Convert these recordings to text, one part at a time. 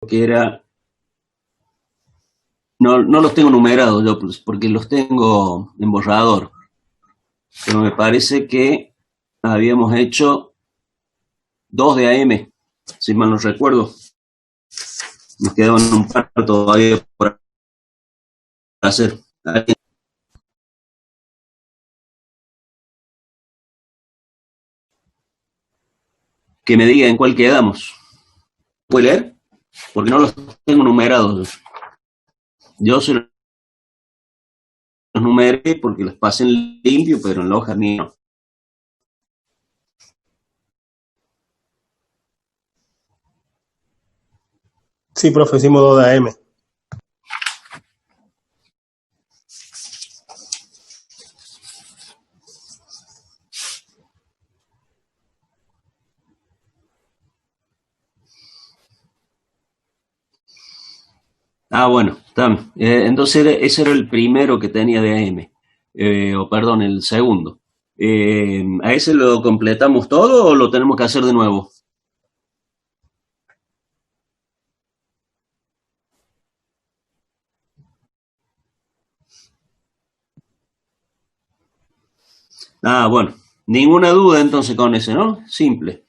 que era, no los tengo numerados yo, pues, porque los tengo en borrador, pero me parece que habíamos hecho 2 de AM, si mal no recuerdo. Nos quedaban un par todavía por hacer. Que me diga en cuál quedamos. ¿Puede leer? Porque no los tengo numerados. Yo se los numeré porque los pasé en limpio, pero en la hoja ni no. Sí, profe, hicimos 2 de AM. Ah, bueno, está. Entonces ese era el primero que tenía de AM. O perdón, el segundo. ¿A ese lo completamos todo o lo tenemos que hacer de nuevo? Ah, bueno, ninguna duda entonces con ese, ¿no? Simple.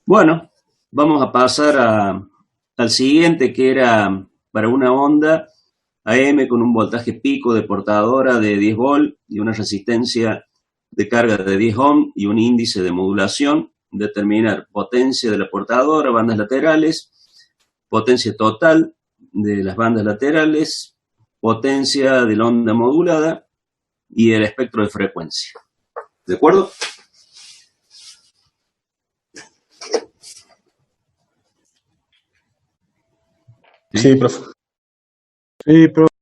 Bueno, vamos a pasar al siguiente, que era para una onda AM con un voltaje pico de portadora de 10 volt y una resistencia de carga de 10 ohm y un índice de modulación. Determinar potencia de la portadora, bandas laterales, potencia total de las bandas laterales, potencia de la onda modulada y el espectro de frecuencia. ¿De acuerdo? Sí, profe. Sí, profe.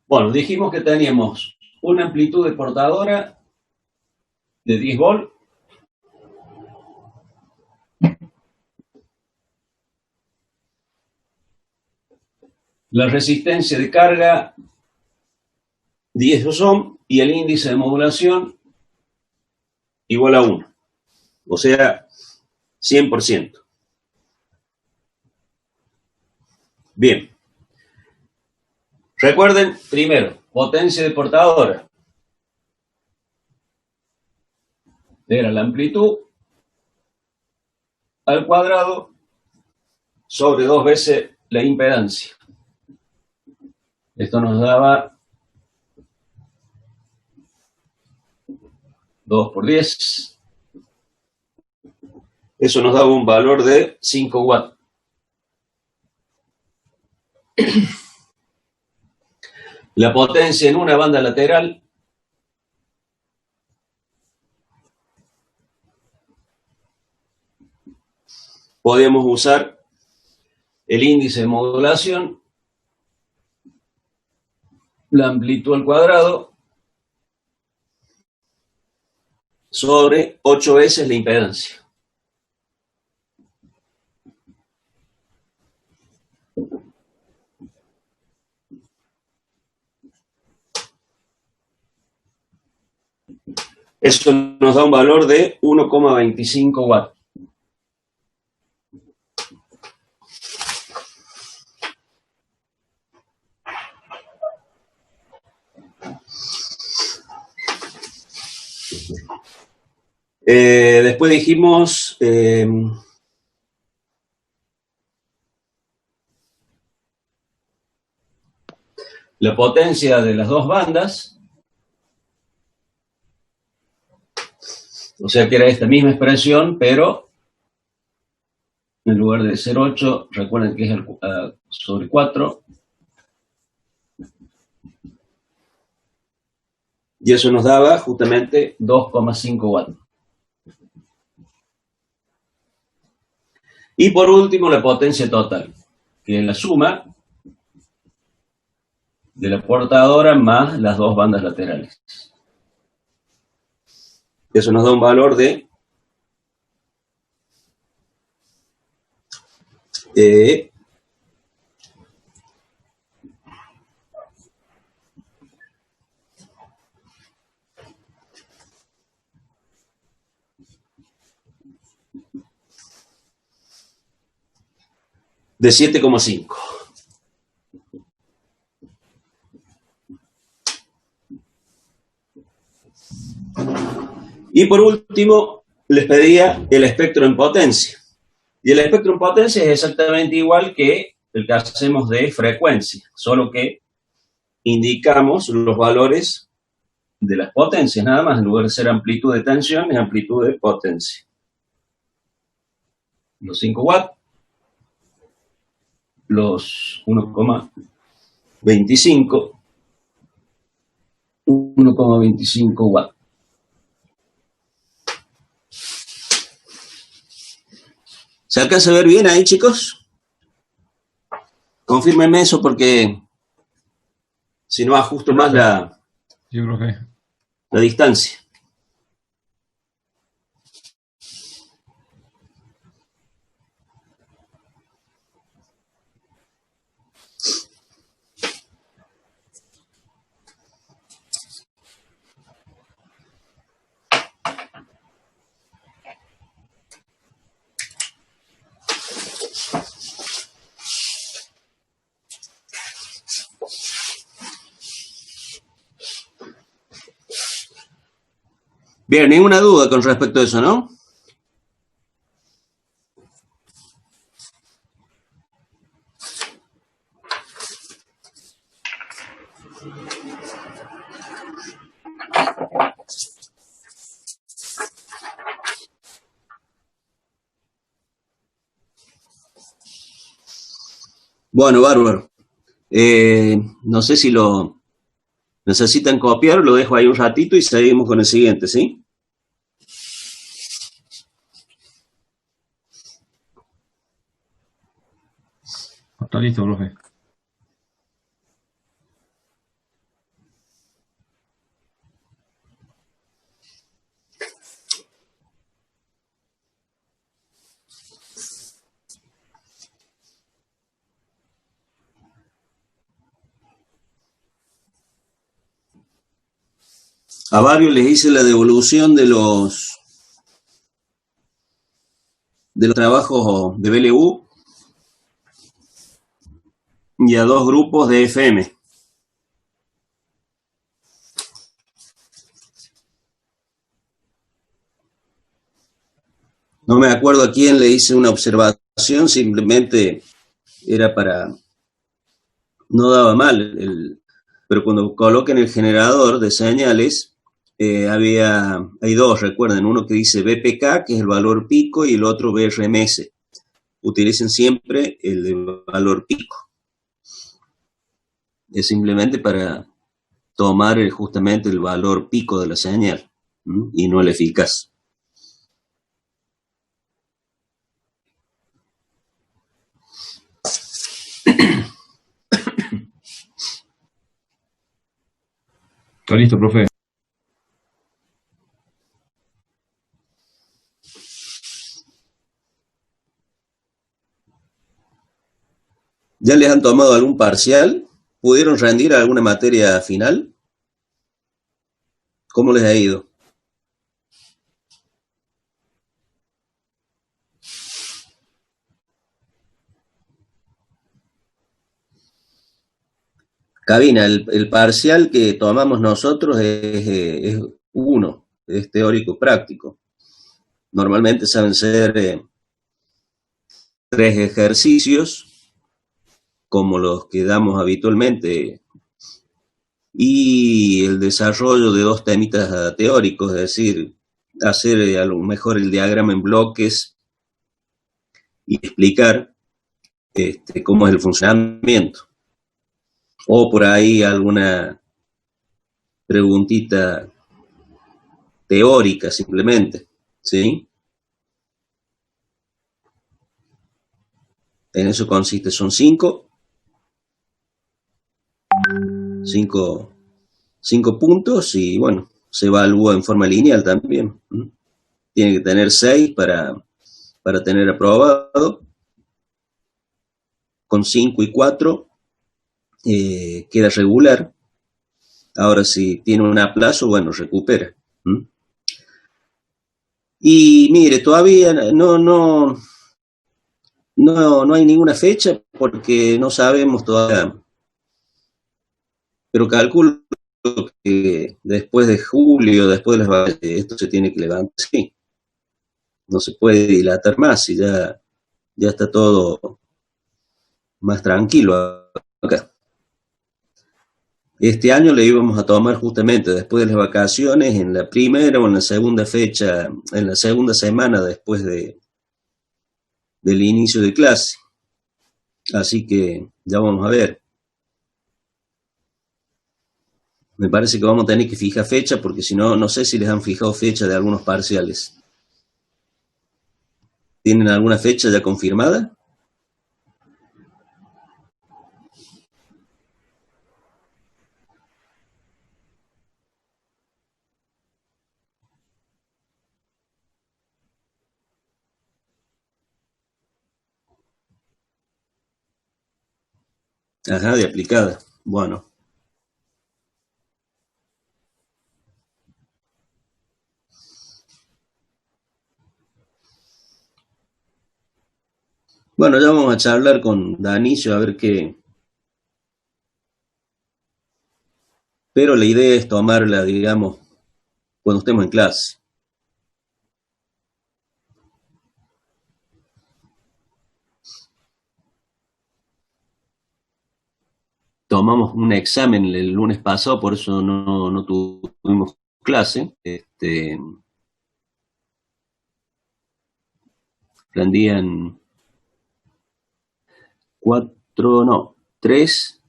Bueno, dijimos que teníamos una amplitud de portadora de 10 volt, la resistencia de carga 10 ohm y el índice de modulación igual a 1, o sea, 100%. Bien, recuerden primero, potencia de portadora era la amplitud al cuadrado sobre 2 veces la impedancia. Esto nos daba 2 por 10. Eso nos daba un valor de 5 watts. La potencia en una banda lateral podíamos usar el índice de modulación, la amplitud al cuadrado, sobre 8 veces la impedancia. Eso nos da un valor de 1,25 watts. Después dijimos la potencia de las dos bandas, o sea que era esta misma expresión, pero en lugar de ser 8, recuerden que es sobre 4, y eso nos daba justamente 2,5 watts. Y por último, la potencia total, que es la suma de la portadora más las dos bandas laterales. Eso nos da un valor de de 7,5. Y por último, les pedía el espectro en potencia. Y el espectro en potencia es exactamente igual que el que hacemos de frecuencia, solo que indicamos los valores de las potencias, nada más, en lugar de ser amplitud de tensión, es amplitud de potencia. Los 5 watts, los 1,25 watts. ¿Se alcanza a ver bien ahí, chicos? Confírmenme eso porque si no ajusto más la distancia. Bien, ninguna duda con respecto a eso, ¿no? Bueno, bárbaro. No sé si lo necesitan copiar, lo dejo ahí un ratito y seguimos con el siguiente, ¿sí? Está listo, profe. A varios les hice la devolución de los trabajos de BLU y a 2 grupos de FM. No me acuerdo a quién le hice una observación, simplemente era para... No daba mal, pero cuando coloquen el generador de señales, hay 2, recuerden, uno que dice BPK, que es el valor pico, y el otro BRMS. Utilicen siempre el de valor pico. Es simplemente para tomar justamente el valor pico de la señal, y no el eficaz. Está listo, profe. ¿Ya les han tomado algún parcial? ¿Pudieron rendir alguna materia final? ¿Cómo les ha ido? Cabina, el parcial que tomamos nosotros es 1, es teórico práctico. Normalmente saben ser 3 ejercicios, como los que damos habitualmente, y el desarrollo de 2 temitas teóricos, es decir, hacer a lo mejor el diagrama en bloques y explicar cómo es el funcionamiento. O por ahí alguna preguntita teórica simplemente, ¿sí? En eso consiste, son 5 puntos y bueno, se evalúa en forma lineal también. Tiene que tener 6 para tener aprobado. Con 5 y 4 queda regular. Ahora si tiene un aplazo, bueno, recupera. Y mire, todavía no No hay ninguna fecha porque no sabemos todavía, pero calculo que después de julio, después de las vacaciones, esto se tiene que levantar, sí. No se puede dilatar más y ya está todo más tranquilo acá. Este año le íbamos a tomar justamente después de las vacaciones, en la primera o en la segunda fecha, en la segunda semana después del inicio de clase. Así que ya vamos a ver. Me parece que vamos a tener que fijar fecha porque si no, no sé si les han fijado fecha de algunos parciales. ¿Tienen alguna fecha ya confirmada? Ajá, de aplicada. Bueno. Bueno, ya vamos a charlar con Danicio a ver qué. Pero la idea es tomarla, digamos, cuando estemos en clase. Tomamos un examen el lunes pasado, por eso no tuvimos clase. Rendían tres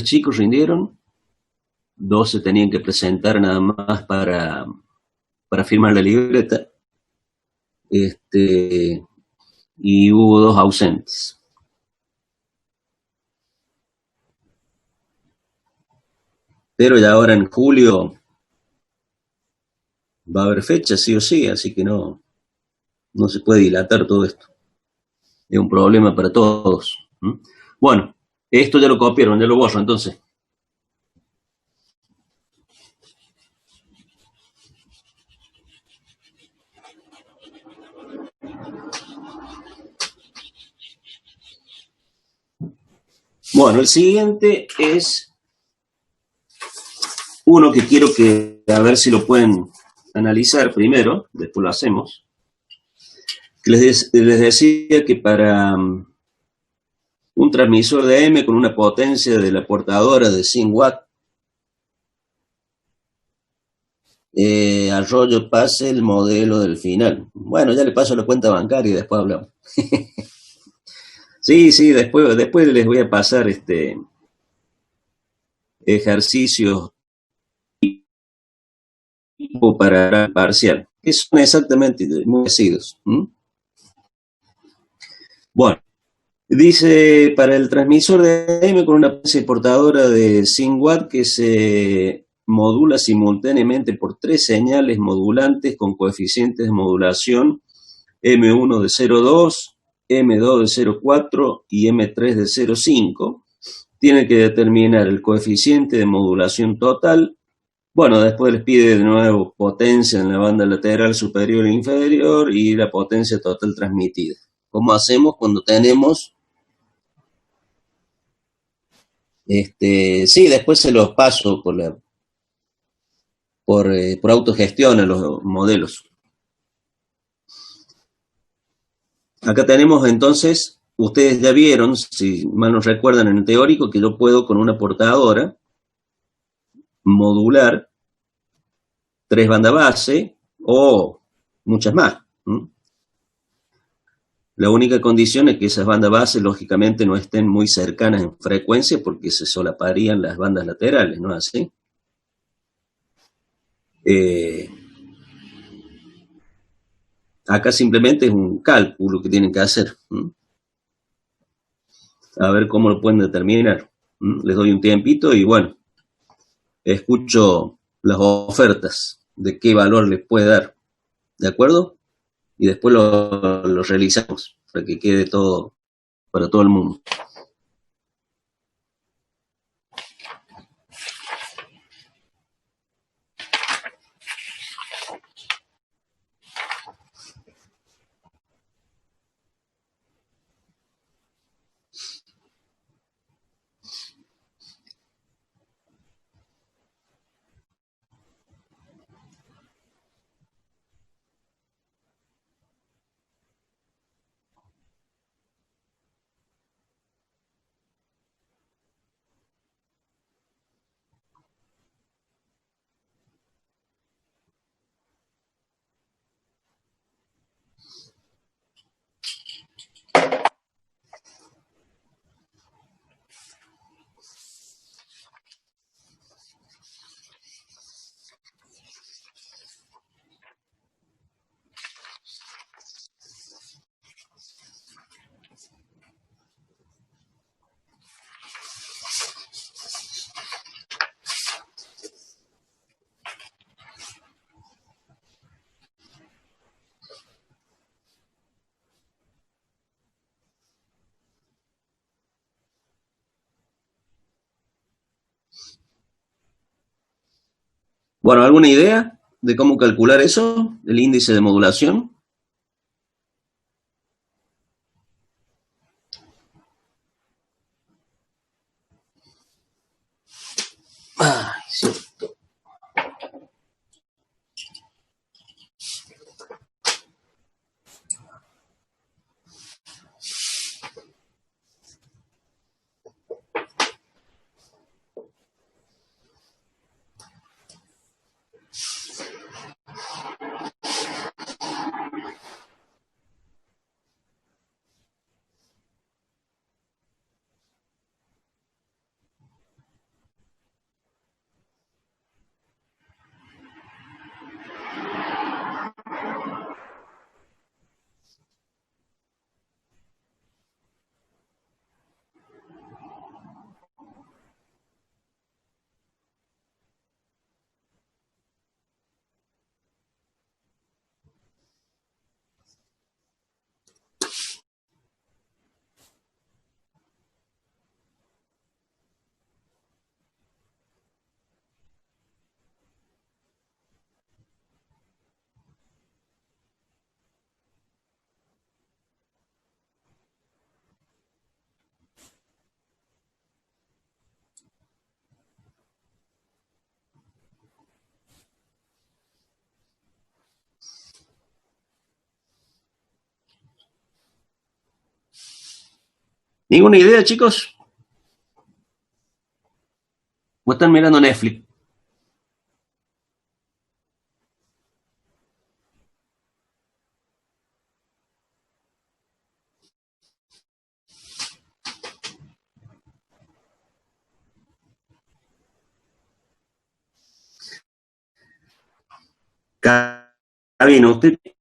chicos rindieron, dos se tenían que presentar nada más para firmar la libreta, y hubo dos ausentes. Pero ya ahora en julio va a haber fecha, sí o sí, así que no se puede dilatar todo esto. Es un problema para todos. Bueno, esto ya lo copiaron, ya lo borro entonces. Bueno, el siguiente es uno que quiero que, a ver si lo pueden analizar primero, después lo hacemos. Les decía que para un transmisor de M con una potencia de la portadora de 100 watts, Arroyo pase el modelo del final. Bueno, ya le paso la cuenta bancaria y después hablamos. Sí, después les voy a pasar ejercicios para parcial, que son exactamente muy parecidos. Bueno, dice para el transmisor de M con una potencia portadora de 100 watts que se modula simultáneamente por tres señales modulantes con coeficientes de modulación M1 de 0,2, M2 de 0,4 y M3 de 0,5. Tiene que determinar el coeficiente de modulación total. Bueno, después les pide de nuevo potencia en la banda lateral superior e inferior y la potencia total transmitida. ¿Cómo hacemos cuando tenemos? Sí, después se los paso por autogestión a los modelos. Acá tenemos entonces, ustedes ya vieron, si mal no recuerdan en el teórico, que yo puedo con una portadora modular tres bandas base o muchas más. La única condición es que esas bandas base lógicamente no estén muy cercanas en frecuencia porque se solaparían las bandas laterales, ¿no es así? Acá simplemente es un cálculo que tienen que hacer. A ver cómo lo pueden determinar. Les doy un tiempito y bueno, escucho las ofertas de qué valor les puede dar. ¿De acuerdo? Y después lo realizamos para que quede todo para todo el mundo. Bueno, ¿alguna idea de cómo calcular eso, el índice de modulación? Ay, sí. ¿Ninguna idea, chicos? ¿O están mirando Netflix? Cabina, usted tiene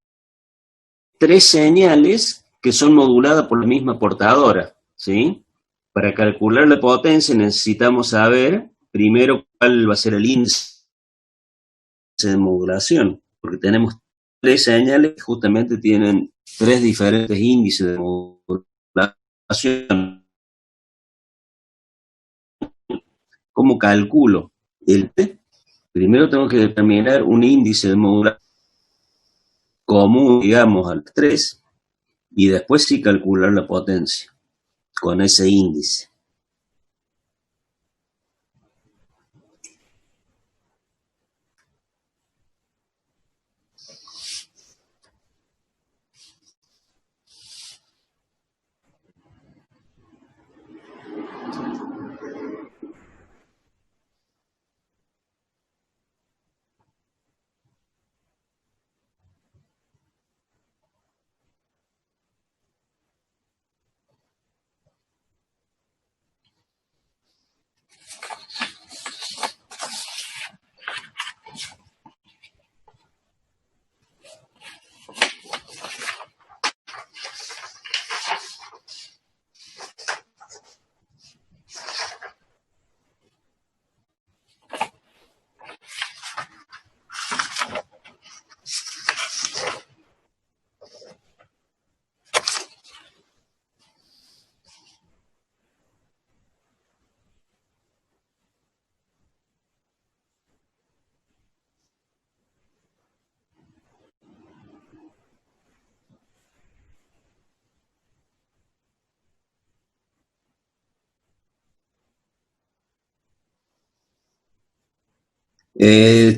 3 señales que son moduladas por la misma portadora, ¿sí? Para calcular la potencia necesitamos saber primero cuál va a ser el índice de modulación, porque tenemos 3 señales que justamente tienen 3 diferentes índices de modulación. ¿Cómo calculo el P? Primero tengo que determinar un índice de modulación común, digamos, al 3, y después sí calcular la potencia con ese índice.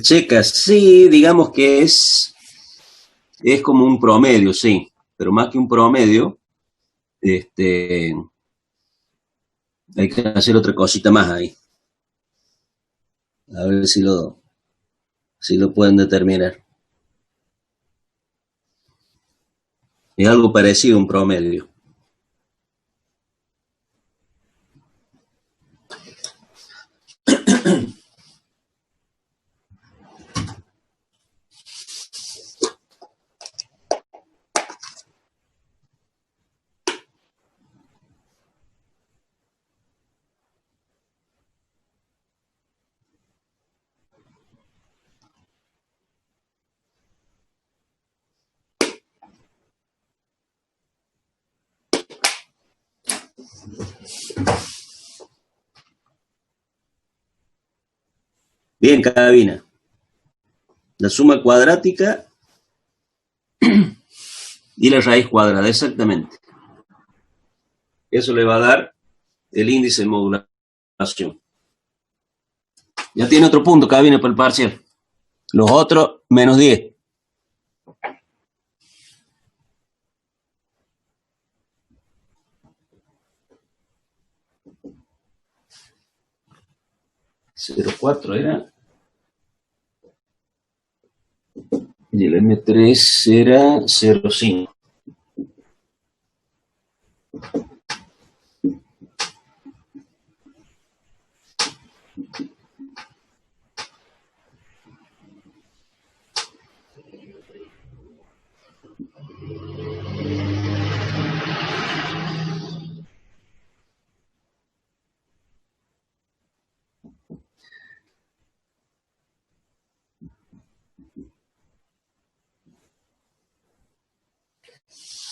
Checa, sí, digamos que es como un promedio, sí, pero más que un promedio, este, hay que hacer otra cosita más ahí. A ver si lo pueden determinar. Es algo parecido a un promedio. Bien, cabina. La suma cuadrática y la raíz cuadrada, exactamente. Eso le va a dar el índice de modulación. Ya tiene otro punto, acá viene para el parcial. Los otros, menos 10. ¿0,4 era? Y el M3 era 0,5.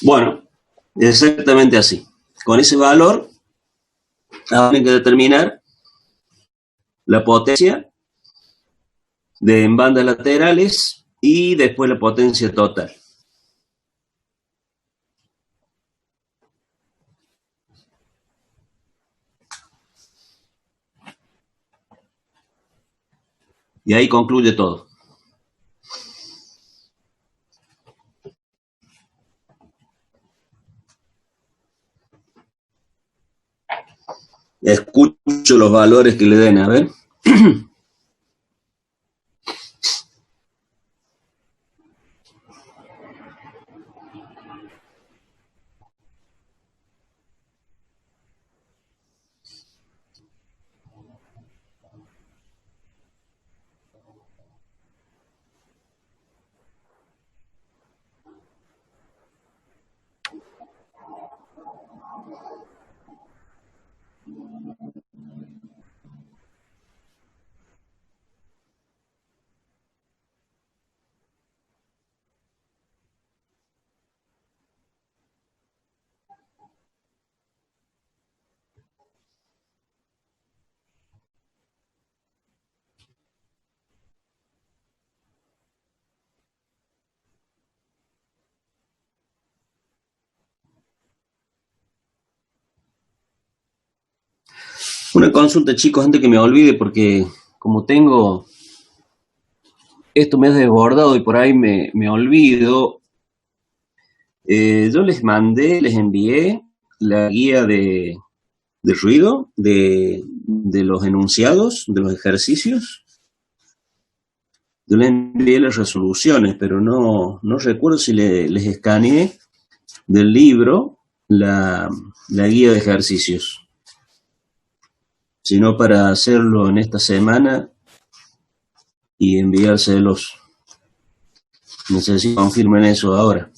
Bueno, exactamente así. Con ese valor, ahora hay que determinar la potencia en bandas laterales y después la potencia total. Y ahí concluye todo. Escucho los valores que le den, a ver. Una consulta, chicos, antes que me olvide, porque como tengo esto me ha desbordado y por ahí me olvido. Yo les envié la guía de ruido de los enunciados, de los ejercicios. Yo les envié las resoluciones, pero no recuerdo si les escaneé del libro la guía de ejercicios. Sino para hacerlo en esta semana y enviárselos. Necesito que confirmen eso ahora.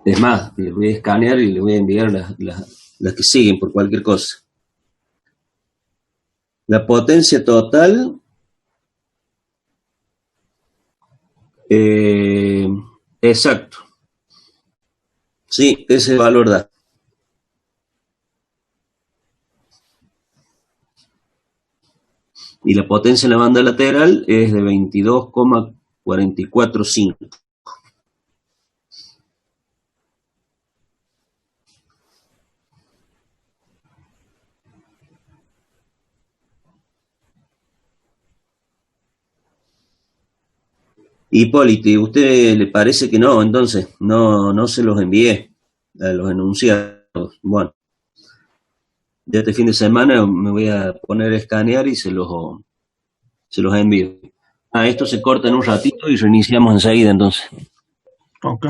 Es más, les voy a escanear y les voy a enviar las que siguen por cualquier cosa. La potencia total exacto. Sí, ese valor da. Y la potencia en la banda lateral es de 22,445. Hipólito, ¿y usted le parece que no? Entonces, no se los envié a los enunciados. Bueno, ya este fin de semana me voy a poner a escanear y se los envío. Esto se corta en un ratito y reiniciamos enseguida entonces. Ok.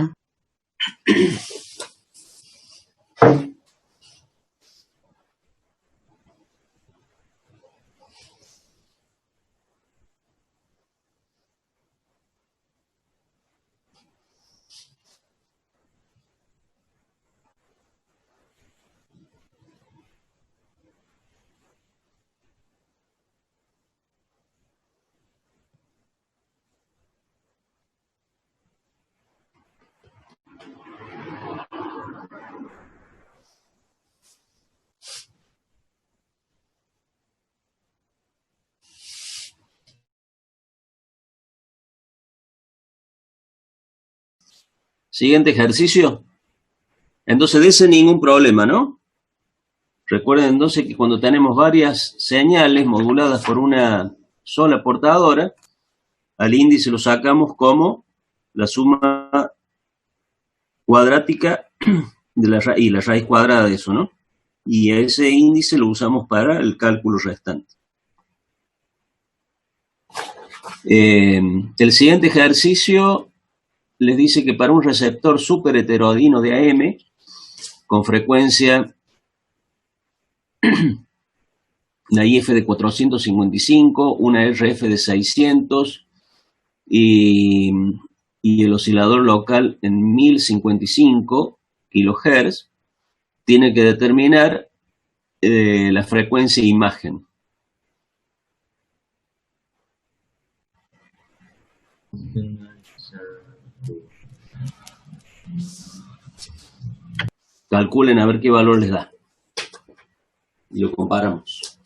Siguiente ejercicio. Entonces, de ese ningún problema, ¿no? Recuerden entonces que cuando tenemos varias señales moduladas por una sola portadora, al índice lo sacamos como la suma cuadrática de y la raíz cuadrada de eso, ¿no? Y ese índice lo usamos para el cálculo restante. El siguiente ejercicio les dice que para un receptor súper heterodino de AM, con frecuencia una IF de 455, una RF de 600 y el oscilador local en 1055 kHz, tiene que determinar la frecuencia de imagen. Calculen a ver qué valor les da. Y lo comparamos.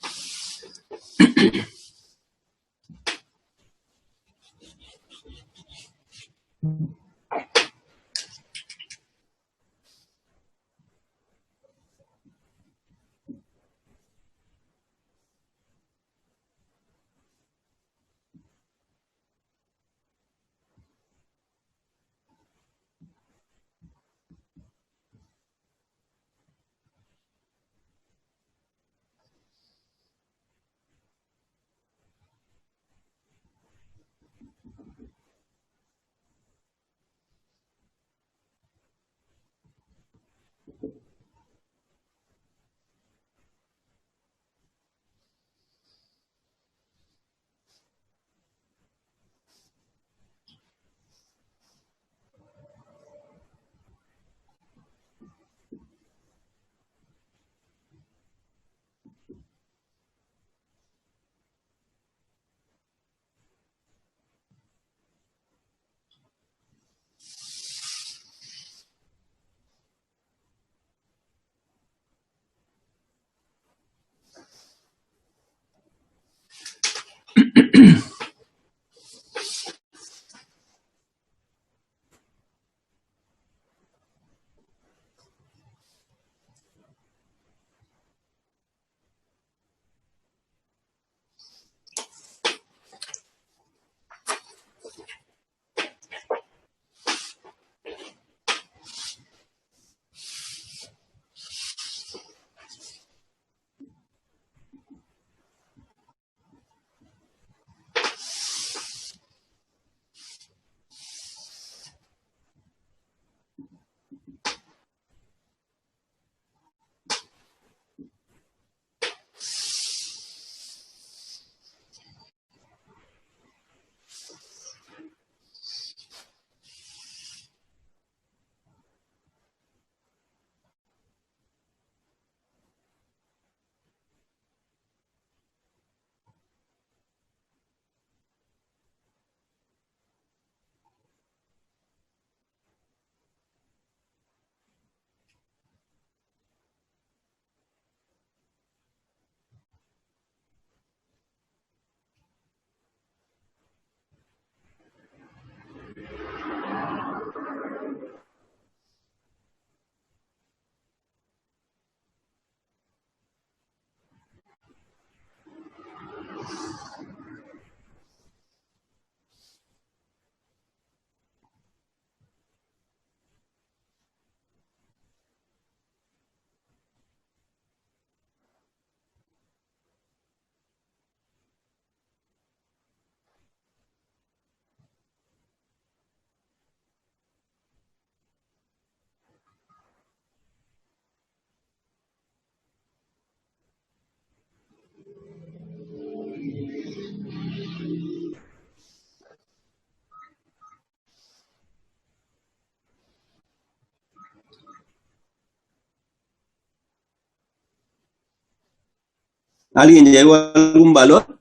¿Alguien llegó a algún valor?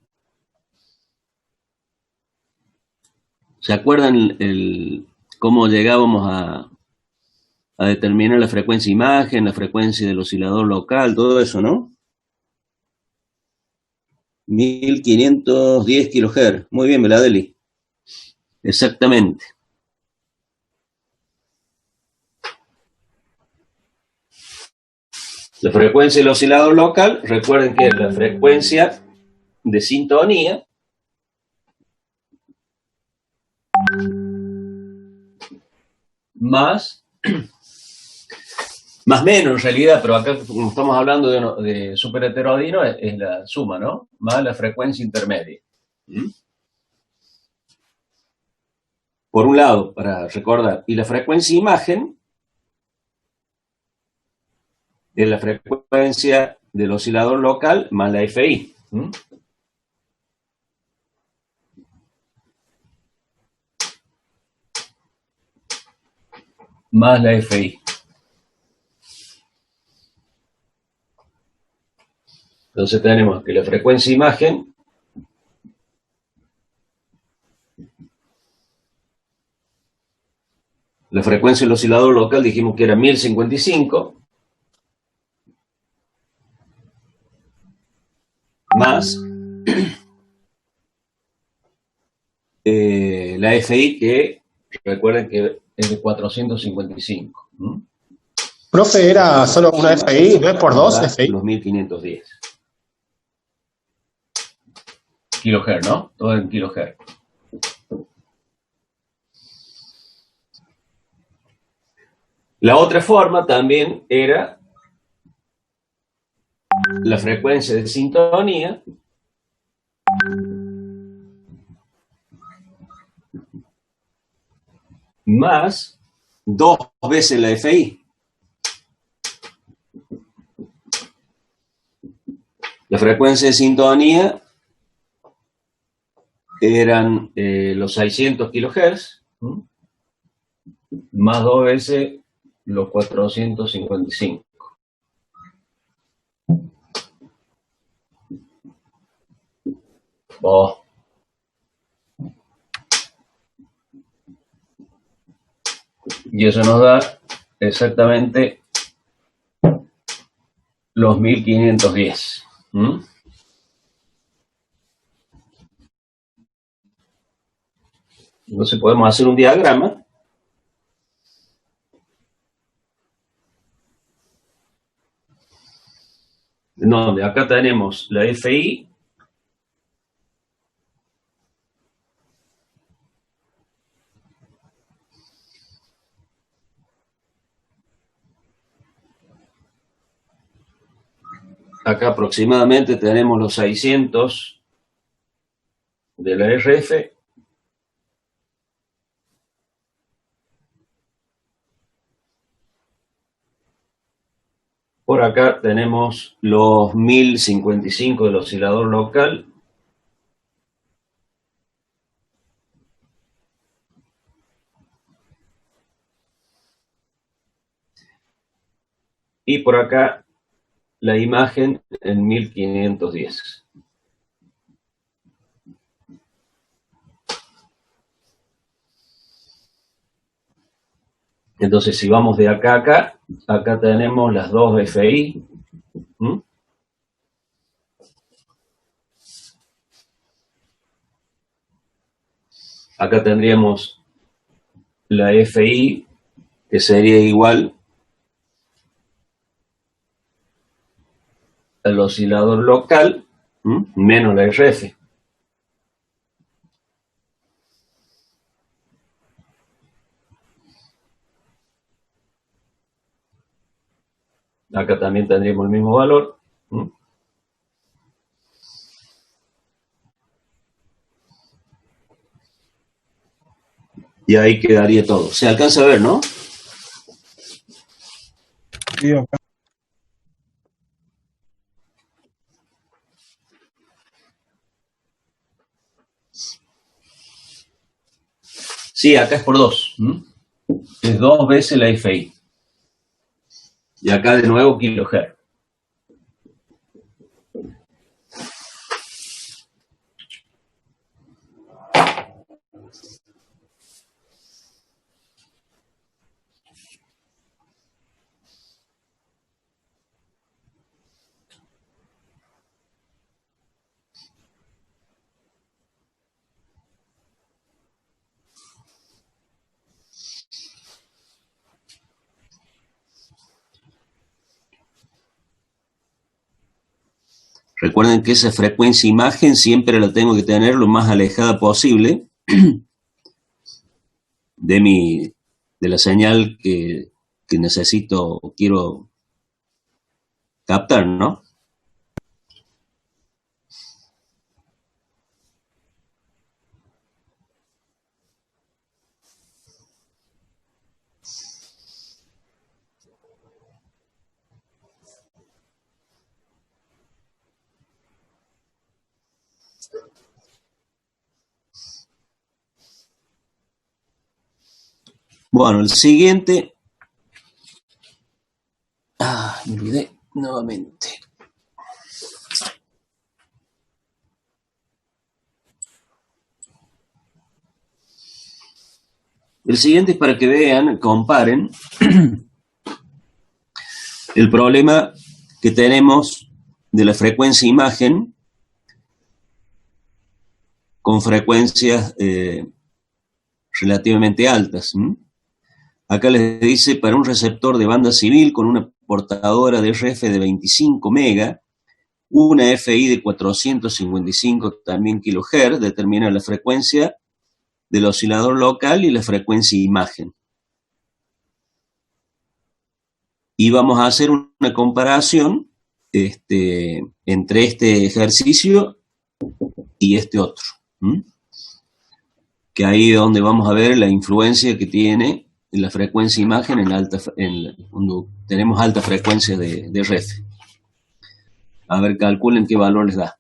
¿Se acuerdan cómo llegábamos a determinar la frecuencia imagen, la frecuencia del oscilador local, todo eso, ¿no? 1510 kHz. Muy bien, Beladeli. Exactamente. La frecuencia del oscilador local, recuerden que es la frecuencia de sintonía más menos en realidad, pero acá como estamos hablando de super heteroadino, es la suma, ¿no? Más la frecuencia intermedia. Por un lado, para recordar, y la frecuencia imagen es la frecuencia del oscilador local más la FI. Más la FI. Entonces tenemos que la frecuencia imagen la frecuencia del oscilador local dijimos que era 1055 más la FI, que recuerden que es de 455. Profe, era solo una FI, ¿no es por dos FI? Los 1510 kilohertz, ¿no? Todo en kilohertz. La otra forma también era la frecuencia de sintonía más 2 veces la FI. La frecuencia de sintonía eran los 600 kHz más 2 veces los 455. Oh. Y eso nos da exactamente los 1510. Entonces podemos hacer un diagrama donde acá tenemos la FI, acá aproximadamente tenemos los 600 de la RF, por acá tenemos los 1055 del oscilador local, y por acá la imagen en 1510. Entonces, si vamos de acá a acá, acá tenemos las dos FI. Acá tendríamos la FI, que sería igual al oscilador local, menos la RF. Acá también tendríamos el mismo valor. Y ahí quedaría todo. Se alcanza a ver, ¿no? Sí, acá. Sí, acá es por 2. Es 2 veces la FI. Y acá de nuevo kilohertz. Recuerden que esa frecuencia imagen siempre la tengo que tener lo más alejada posible de la señal que necesito o quiero captar, ¿no? Bueno, el siguiente. Me olvidé nuevamente. El siguiente es para que vean, comparen el problema que tenemos de la frecuencia imagen con frecuencias relativamente altas. Acá les dice, para un receptor de banda civil con una portadora de RF de 25 mega, una FI de 455 también kilohertz, determina la frecuencia del oscilador local y la frecuencia imagen. Y vamos a hacer una comparación entre este ejercicio y este otro. Que ahí es donde vamos a ver la influencia que tiene la frecuencia imagen cuando tenemos alta frecuencia de RF. A ver, calculen qué valor les da.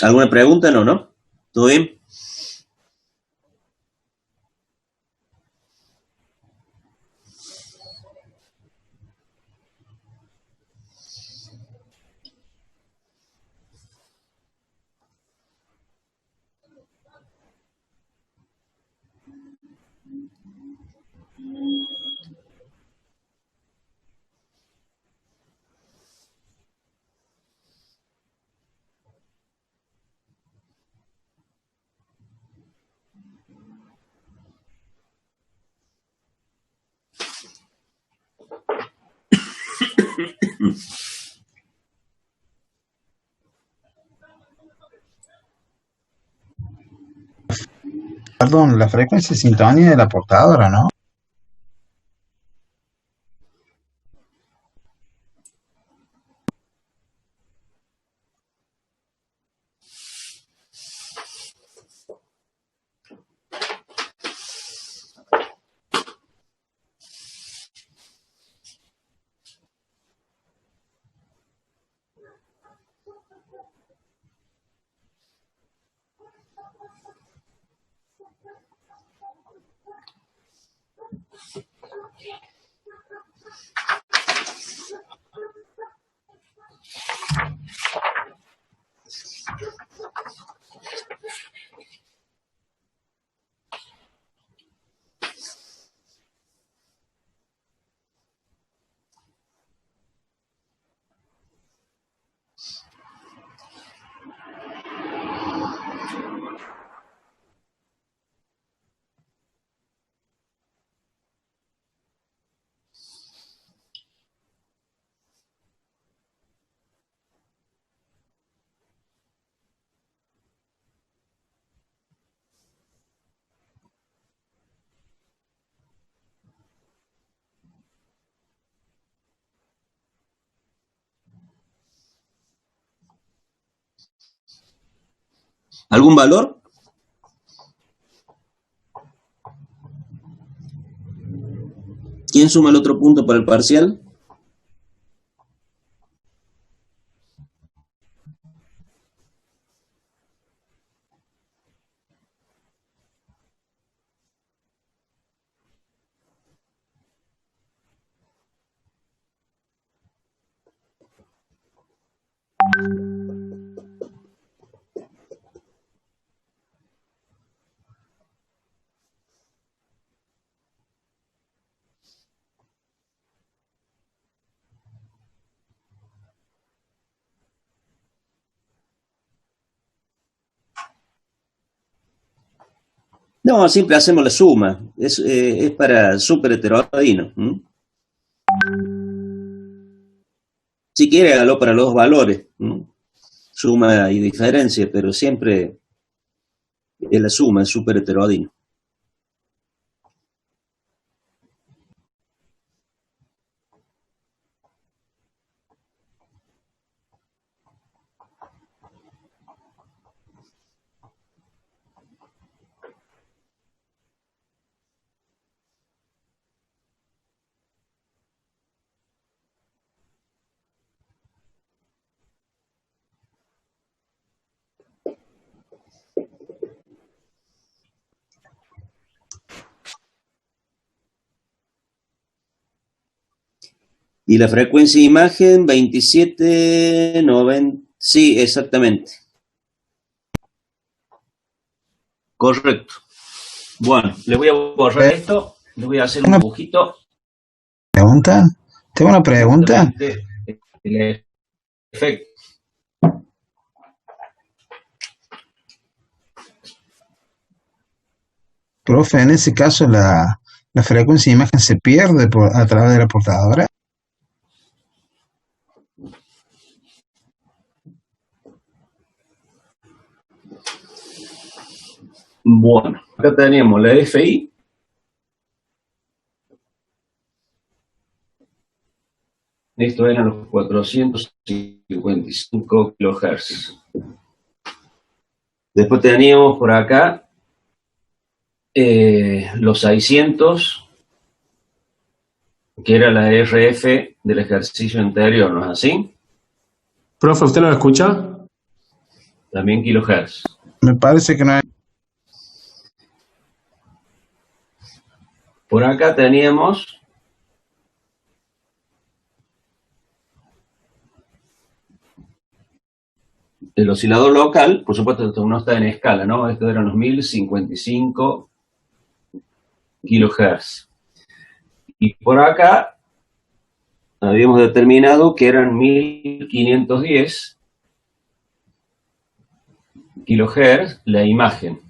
¿Alguna pregunta? No. ¿Todo bien? Perdón, la frecuencia de sintonía de la portadora, ¿no? ¿Algún valor? ¿Quién suma el otro punto para el parcial? No, siempre hacemos la suma. Es para súper heterogeneo. Si quiere, hágalo para los dos valores. Suma y diferencia, pero siempre es la suma, es súper heterogeneo. Y la frecuencia de imagen 2790. Sí, exactamente. Correcto. Bueno, le voy a borrar esto. Le voy a hacer un dibujito. ¿Pregunta? Tengo una pregunta. El efecto. Profe, en ese caso la frecuencia de imagen se pierde a través de la portadora. Bueno, acá tenemos la FI. Esto eran los 455 kHz. Después teníamos por acá los 600, que era la RF del ejercicio anterior, ¿no es así? Profe, ¿usted no lo escucha? También kilohertz. Me parece que no hay. Por acá teníamos el oscilador local. Por supuesto, esto no está en escala, ¿no? Estos eran los 1055 kilohertz. Y por acá habíamos determinado que eran 1510 kilohertz la imagen.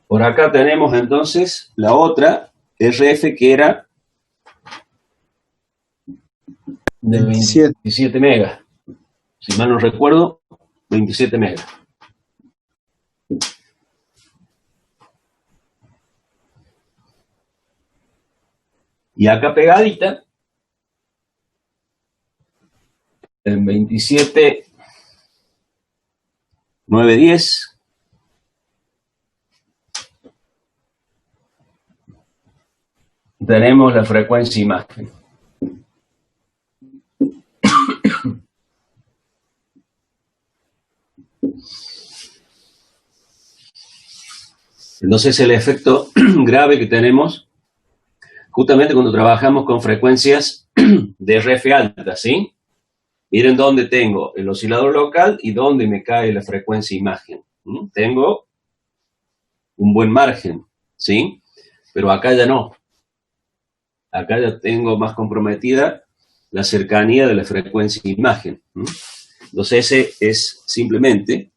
Por acá tenemos entonces la otra RF que era de 27 megas. Si mal no recuerdo, 27 megas. Y acá pegadita, en 27.910, tenemos la frecuencia imagen. Entonces el efecto grave que tenemos justamente cuando trabajamos con frecuencias de RF alta, ¿sí? Miren dónde tengo el oscilador local y dónde me cae la frecuencia imagen. Tengo un buen margen, ¿sí? Pero acá ya no. Acá ya tengo más comprometida la cercanía de la frecuencia imagen. Entonces ese es simplemente,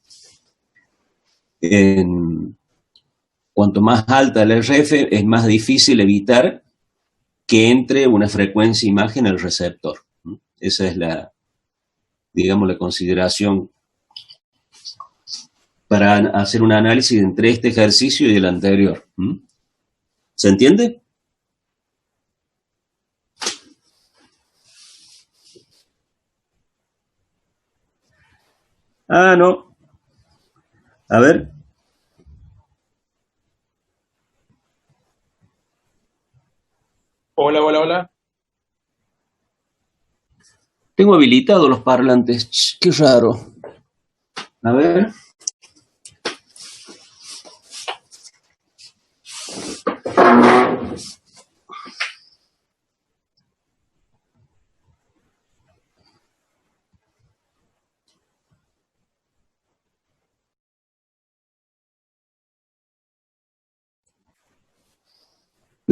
cuanto más alta la RF, es más difícil evitar que entre una frecuencia imagen al receptor. Esa es la, digamos, la consideración para hacer un análisis entre este ejercicio y el anterior. ¿Se entiende? Ah, no. A ver. Hola, hola, hola. Tengo habilitados los parlantes. Qué raro. A ver.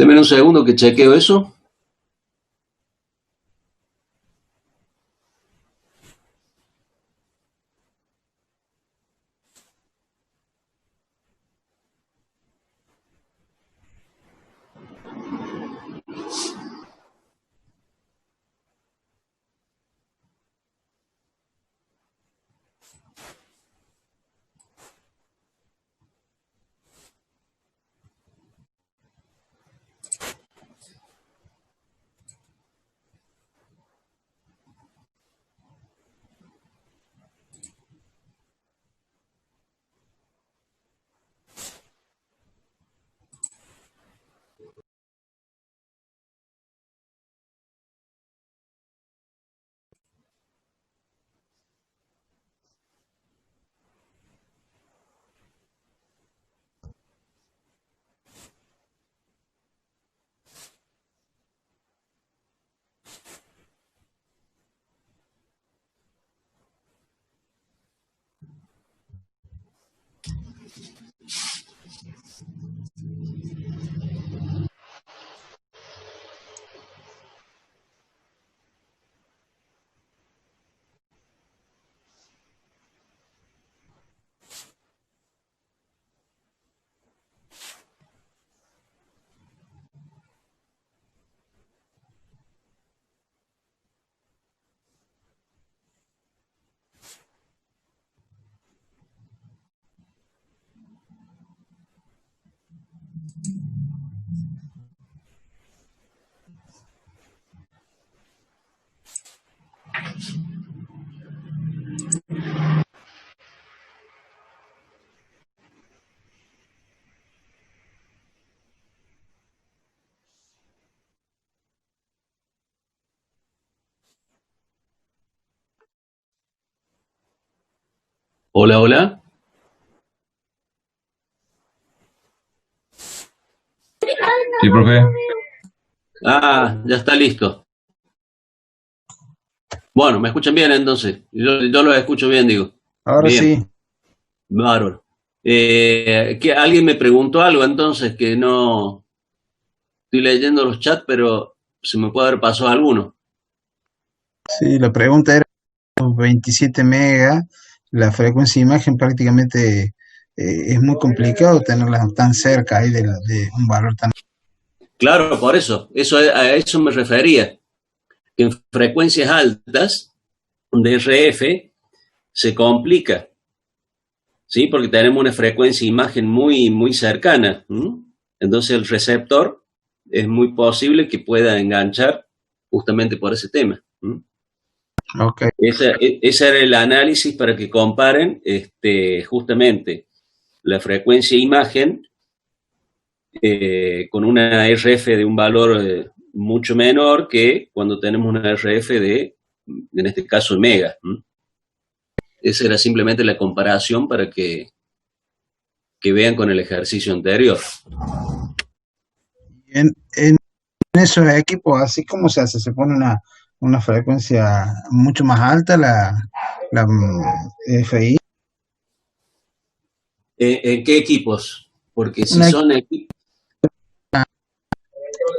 Deme un segundo que chequeo eso. Hola, hola. Sí, profe. Ah, ya está listo. Bueno, ¿me escuchan bien entonces? Yo los escucho bien, digo. Ahora Bien, sí. bárbaro. Que alguien me preguntó algo entonces que no estoy leyendo los chats, pero se me puede haber pasado alguno. Sí, la pregunta era 27 megas, la frecuencia de imagen prácticamente es muy complicado tenerla tan cerca ahí de un valor tan... Claro, por eso, a eso me refería, que en frecuencias altas de RF se complica, ¿sí? Porque tenemos una frecuencia de imagen muy cercana, ¿m? Entonces el receptor es muy posible que pueda enganchar justamente por ese tema. ¿M? Ok, Ese era el análisis para que comparen justamente la frecuencia de imagen con una RF de un valor mucho menor que cuando tenemos una RF de, en este caso, mega. ¿M? Esa era simplemente la comparación para que vean con el ejercicio anterior. en esos equipos, así como se hace, se pone una frecuencia mucho más alta, la FI, ¿En qué equipos? Porque si una, son equipos...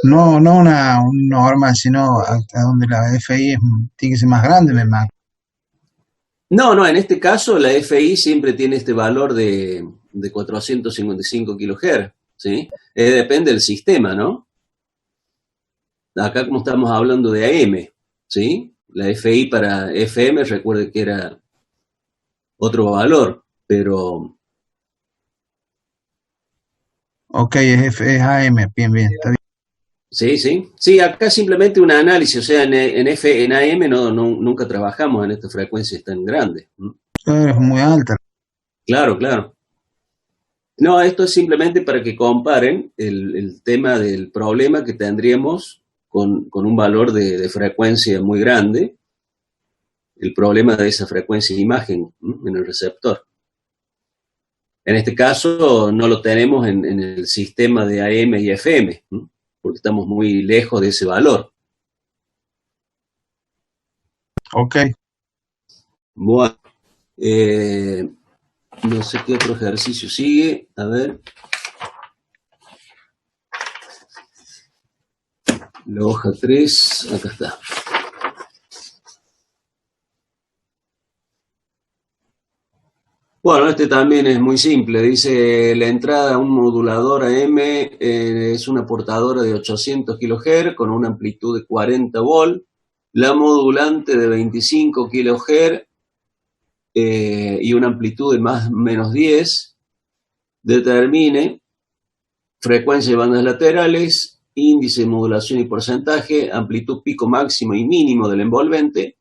no un normal, sino a donde la FI tiene que ser más grande, me imagino. No, en este caso la FI siempre tiene este valor de 455 kHz, ¿sí? Depende del sistema, ¿no? Acá como estamos hablando de AM, ¿sí? La FI para FM, recuerde que era otro valor, pero Ok, es AM, bien, está bien. sí, acá simplemente un análisis, o sea, en AM nunca trabajamos en estas frecuencias tan grandes. ¿M? Es muy alta. Claro, claro. No, esto es simplemente para que comparen el tema del problema que tendríamos con un valor de frecuencia muy grande, el problema de esa frecuencia de imagen, ¿m? En el receptor. En este caso no lo tenemos en el sistema de AM y FM, ¿m? Porque estamos muy lejos de ese valor. Ok, Bueno, eh, no sé qué otro ejercicio sigue. A ver. La hoja 3, acá está. Bueno, este también es muy simple. Dice, la entrada a un modulador AM es una portadora de 800 kHz con una amplitud de 40 volt. La modulante de 25 kHz y una amplitud de más o menos 10. Determine frecuencia de bandas laterales, índice de modulación y porcentaje, amplitud pico máximo y mínimo del envolvente,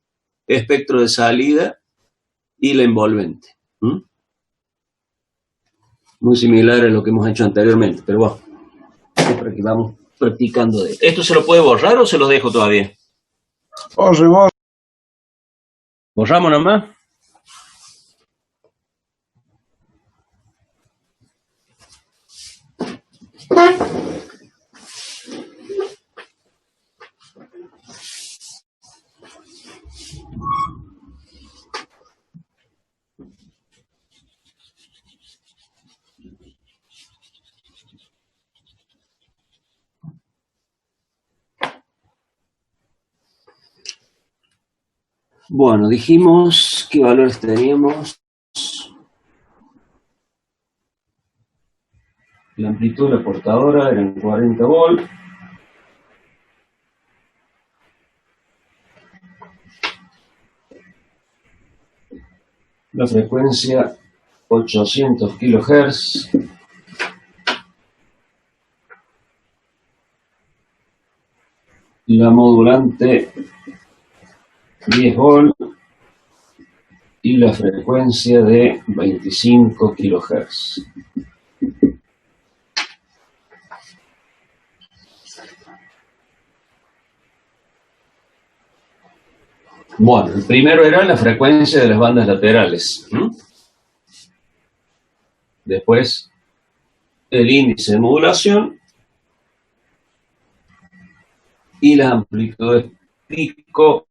espectro de salida y la envolvente. Muy similar a lo que hemos hecho anteriormente, pero bueno, siempre que vamos practicando de esto. ¿Esto se lo puede borrar o se lo dejo todavía? Borre. ¿Borramos nomás? Bueno, dijimos qué valores teníamos. La amplitud de la portadora era en 40 volt. La frecuencia 800 kHz. La modulante 10 volt. Y la frecuencia de 25 kHz. Bueno, el primero era la frecuencia de las bandas laterales. Después, el índice de modulación y las amplitudes pico,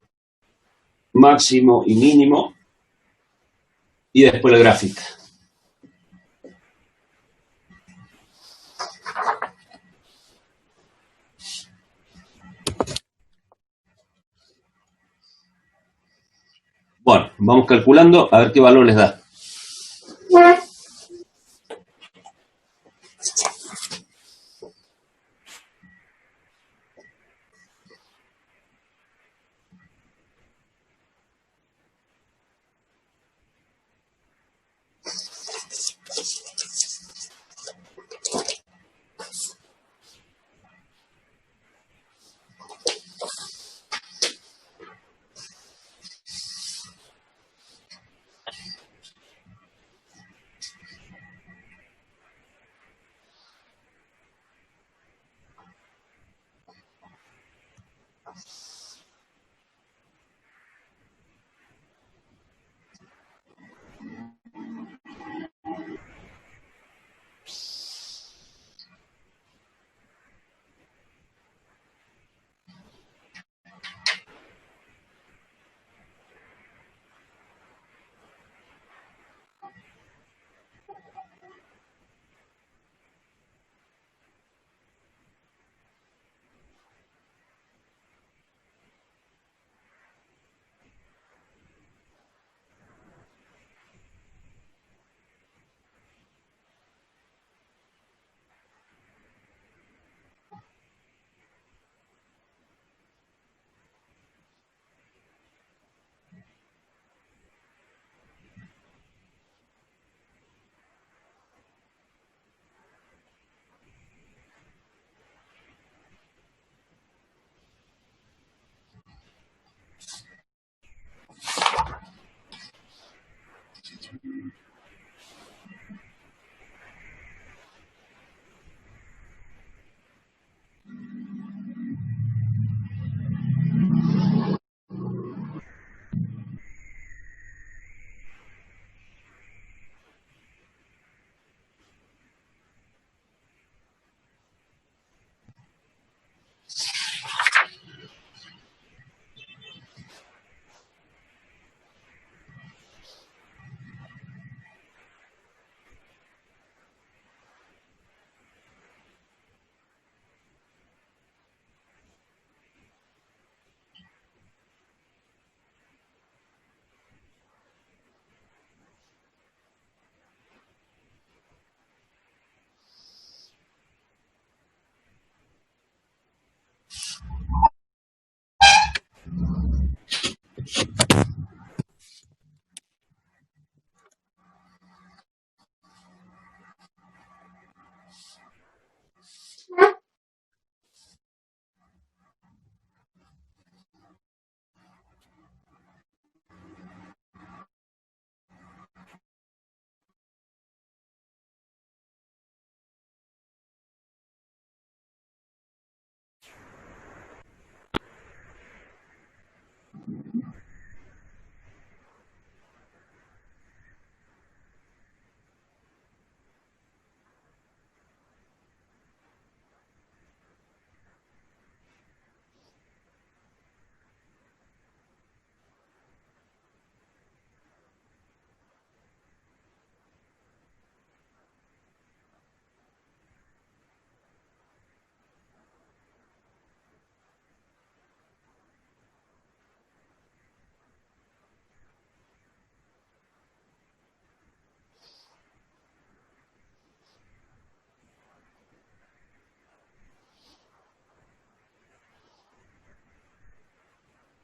máximo y mínimo. Y después la gráfica. Bueno, vamos calculando a ver qué valor les da.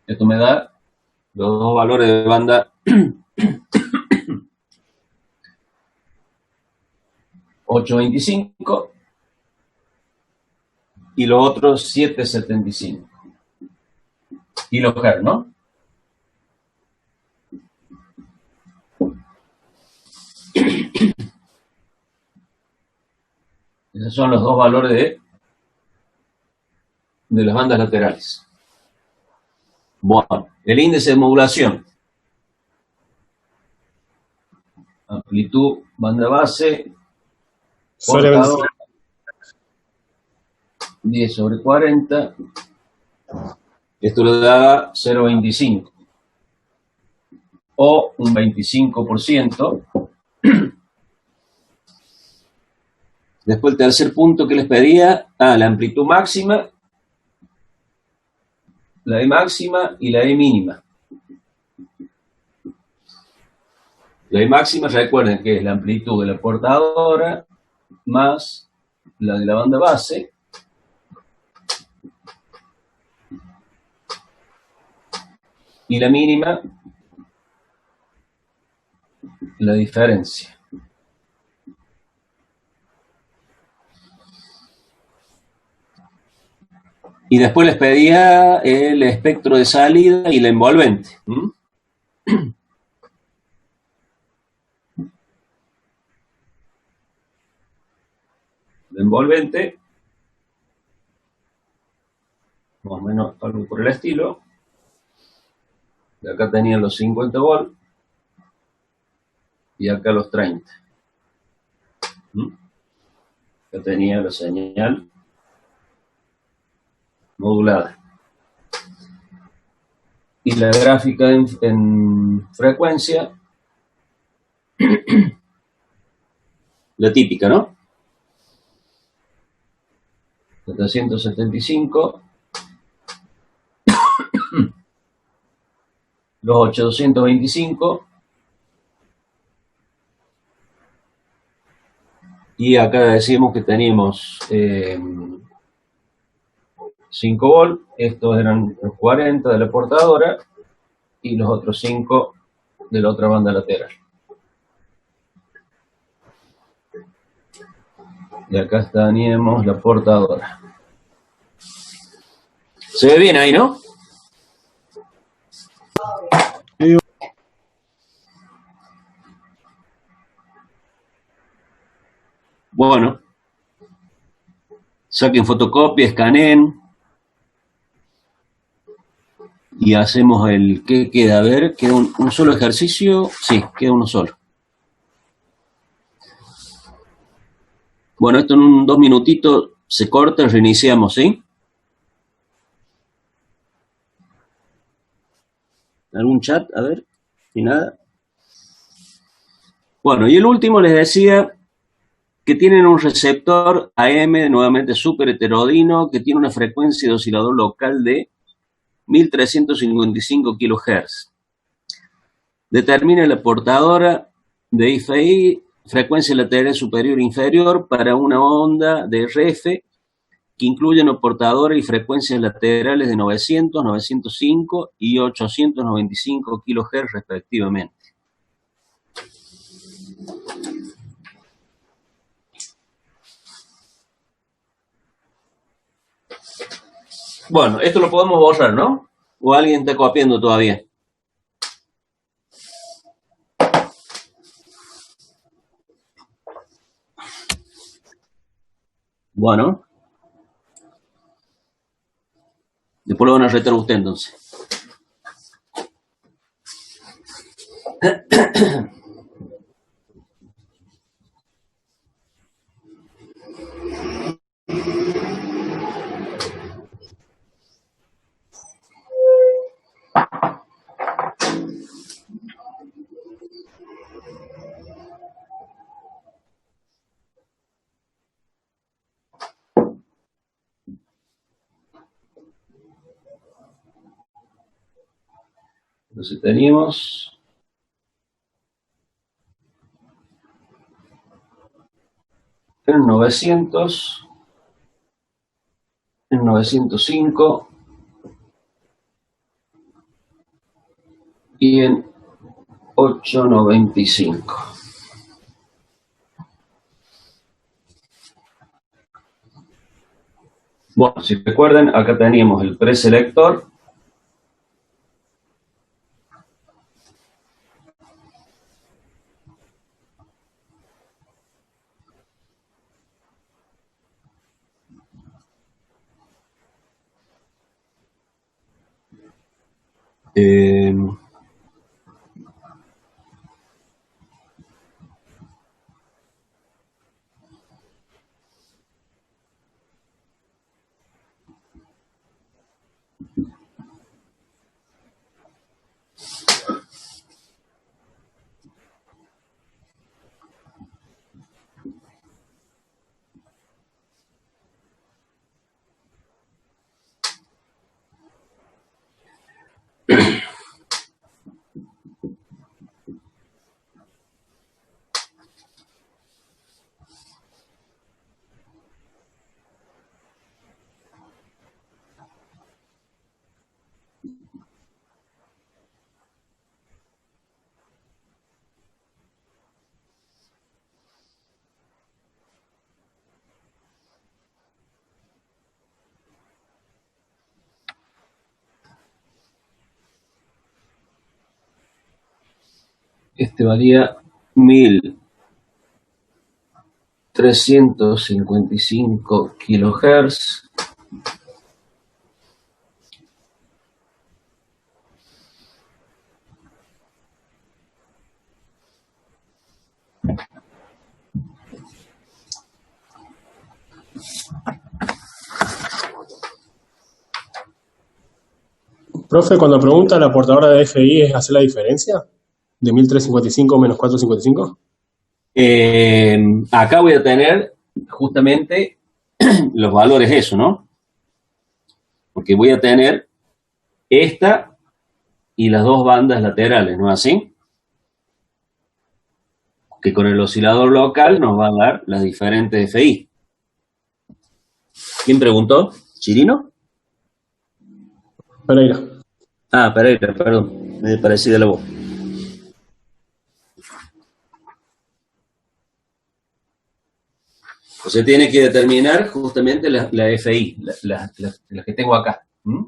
Esto me da los dos valores de banda 825 y los otros 775 kilohertz, ¿no? Esos son los dos valores de las bandas laterales. Bueno, el índice de modulación. Amplitud, banda base, portador, 10 sobre 40. Esto le da 0,25 o un 25%. Después el tercer punto que les pedía, la amplitud máxima, la E máxima y la E mínima. La E máxima, recuerden que es la amplitud de la portadora más la de la banda base. Y la mínima, la diferencia. Y después les pedía el espectro de salida y la envolvente. La envolvente, más o menos algo por el estilo. De acá tenían los 50 volts y acá los 30. Acá tenía la señal modulada. Y la gráfica en frecuencia, la típica, ¿no? 775, los 825, y acá decimos que teníamos 5 volts, estos eran los 40 de la portadora y los otros 5 de la otra banda lateral. Y acá teníamos la portadora. ¿Se ve bien ahí, no? Sí. Bueno, saquen fotocopia, escaneen y hacemos el que queda. A ver, ¿queda un solo ejercicio? Sí, queda uno solo. Bueno, esto en 2 minutitos se corta, reiniciamos, ¿sí? ¿Algún chat? A ver, y nada. Bueno, y el último les decía que tienen un receptor AM, nuevamente súper heterodino, que tiene una frecuencia de oscilador local de 1355 kHz. Determina la portadora de IFI, frecuencia lateral superior e inferior para una onda de RF que incluyen portadores y frecuencias laterales de 900, 905 y 895 kHz respectivamente. Bueno, esto lo podemos borrar, ¿no? ¿O alguien está copiando todavía? Bueno. Después lo van a retar usted, entonces. Entonces teníamos en 900, en 905 y en 895. Bueno, si recuerden, acá teníamos el preselector. Este valía 1355 kHz. Profe, cuando pregunta la portadora de FI, ¿es hacer la diferencia? ¿De 1355 menos 455? Acá voy a tener justamente los valores eso, ¿no? Porque voy a tener esta y las dos bandas laterales, ¿no es así? Que con el oscilador local nos va a dar las diferentes FI. ¿Quién preguntó? ¿Chirino? Pereira. Ah, Pereira, perdón. Me parecí de la voz. O sea, tiene que determinar justamente la FI, la que tengo acá. ¿Mm?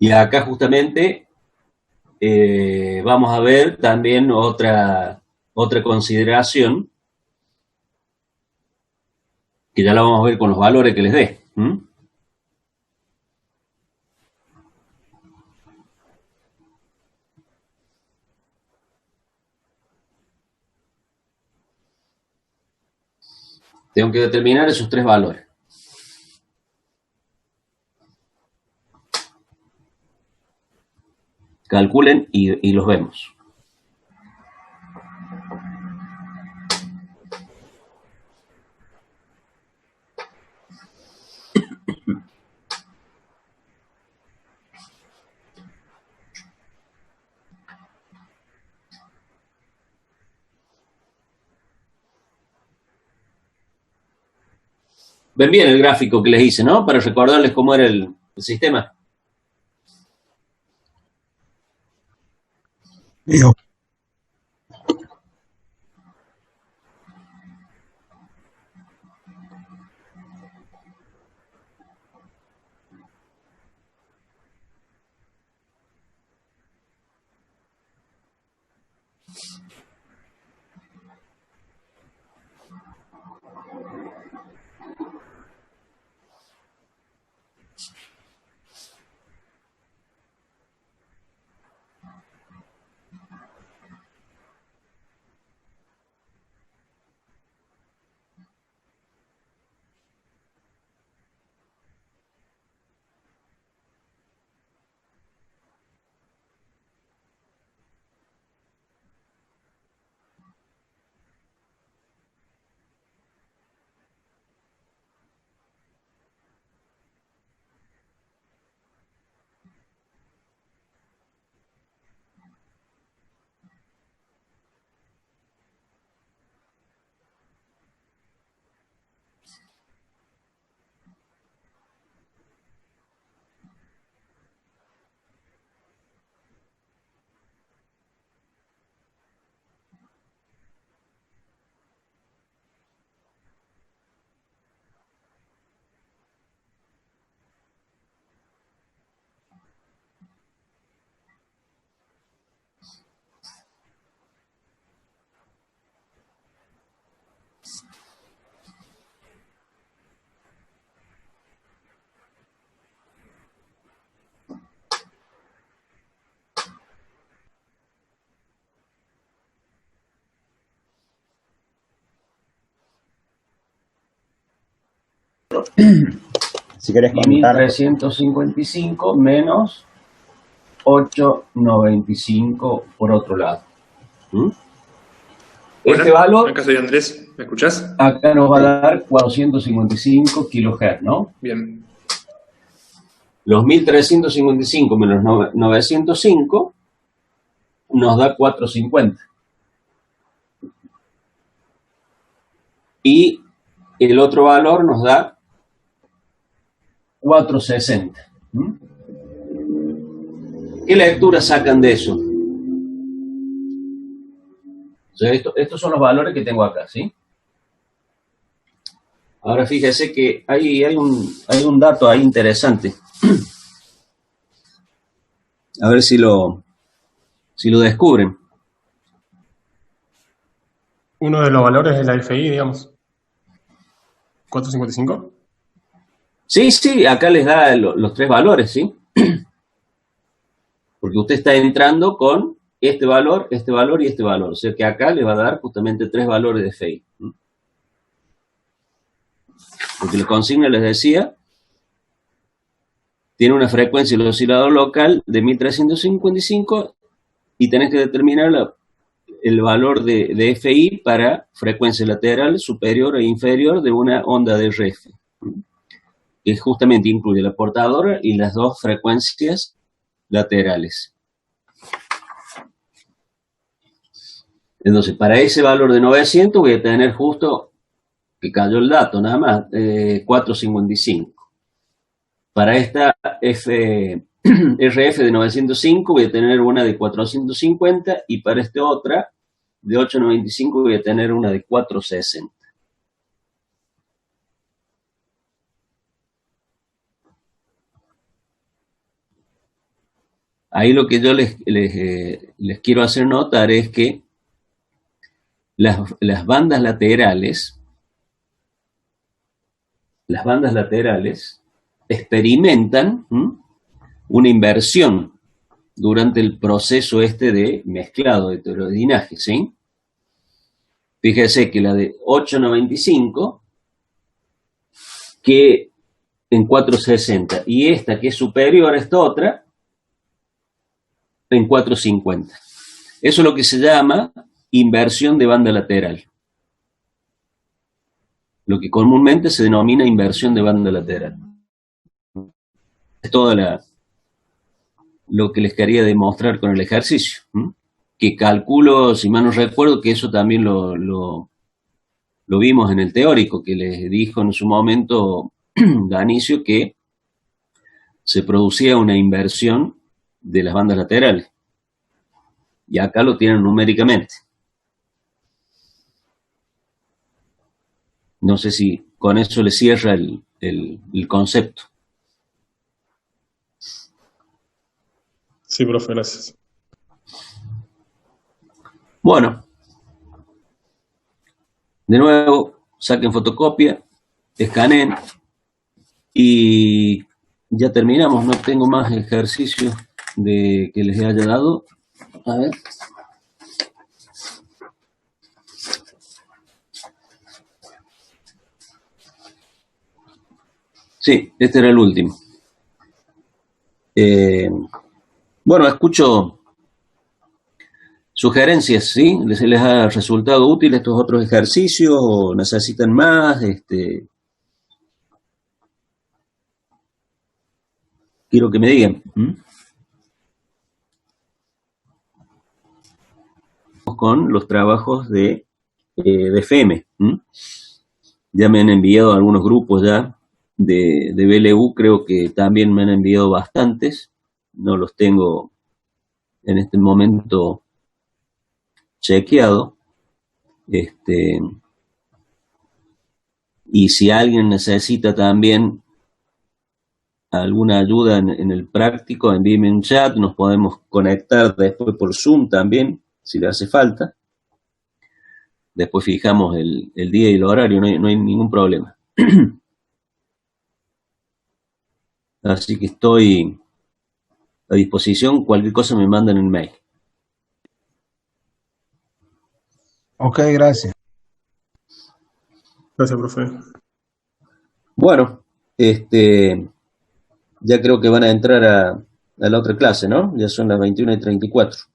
Y acá justamente vamos a ver también otra consideración, que ya la vamos a ver con los valores que les dé. ¿Mm? Tengo que determinar esos tres valores. Calculen y los vemos. Ven bien el gráfico que les hice, ¿no? Para recordarles cómo era el sistema. Yo. Si querés Y comentar. 1355 menos 895 por otro lado. Este Hola, valor, acá soy Andrés, ¿me escuchás? acá nos va a dar 455 kilohertz, ¿no? Bien, Los 1355 menos 905 nos da 450. Y el otro valor nos da 460. ¿Qué lectura sacan de eso? O sea, estos son los valores que tengo acá, ¿sí? Ahora fíjese que hay un dato ahí interesante. A ver si lo descubren. Uno de los valores es la FI, digamos. 455. Sí, acá les da los tres valores, ¿sí? Porque usted está entrando con este valor y este valor. O sea que acá le va a dar justamente tres valores de FI. Porque la consigna, les decía, tiene una frecuencia del oscilador local de 1355 y tenés que determinar el valor de FI para frecuencia lateral superior e inferior de una onda de RF, que justamente incluye la portadora y las dos frecuencias laterales. Entonces, para ese valor de 900 voy a tener justo, que cayó el dato nada más, 455. Para esta RF de 905 voy a tener una de 450 y para esta otra de 895 voy a tener una de 460. Ahí lo que yo les quiero hacer notar es que las bandas laterales experimentan una inversión durante el proceso este de mezclado, de heterogenaje, ¿sí? Fíjese que la de 895, que en 460, y esta que es superior a esta otra, en 450. Eso es lo que se llama inversión de banda lateral. Lo que comúnmente se denomina inversión de banda lateral. Es toda lo que les quería demostrar con el ejercicio. Que calculo, si mal no recuerdo, que eso también lo lo vimos en el teórico, que les dijo en su momento Ganicio que se producía una inversión de las bandas laterales. Y acá lo tienen numéricamente. No sé si con eso le cierra el concepto. Sí, profe, gracias. Bueno, de nuevo, saquen fotocopia, escaneen y ya terminamos. No tengo más ejercicios que les haya dado. A ver. Sí, este era el último. Bueno, escucho sugerencias, ¿sí? ¿Les ha resultado útil estos otros ejercicios o necesitan más? Quiero que me digan. Con los trabajos de FM. Ya me han enviado algunos grupos ya de BLU, creo que también me han enviado bastantes. No los tengo en este momento chequeado. Y si alguien necesita también alguna ayuda en el práctico, envíenme un chat, nos podemos conectar después por Zoom también, si le hace falta. Después fijamos el día y el horario, no hay ningún problema. Así que estoy a disposición, cualquier cosa me mandan en mail. Ok, gracias. Gracias, profe. Bueno, ya creo que van a entrar a la otra clase, ¿no? Ya son las 21:34.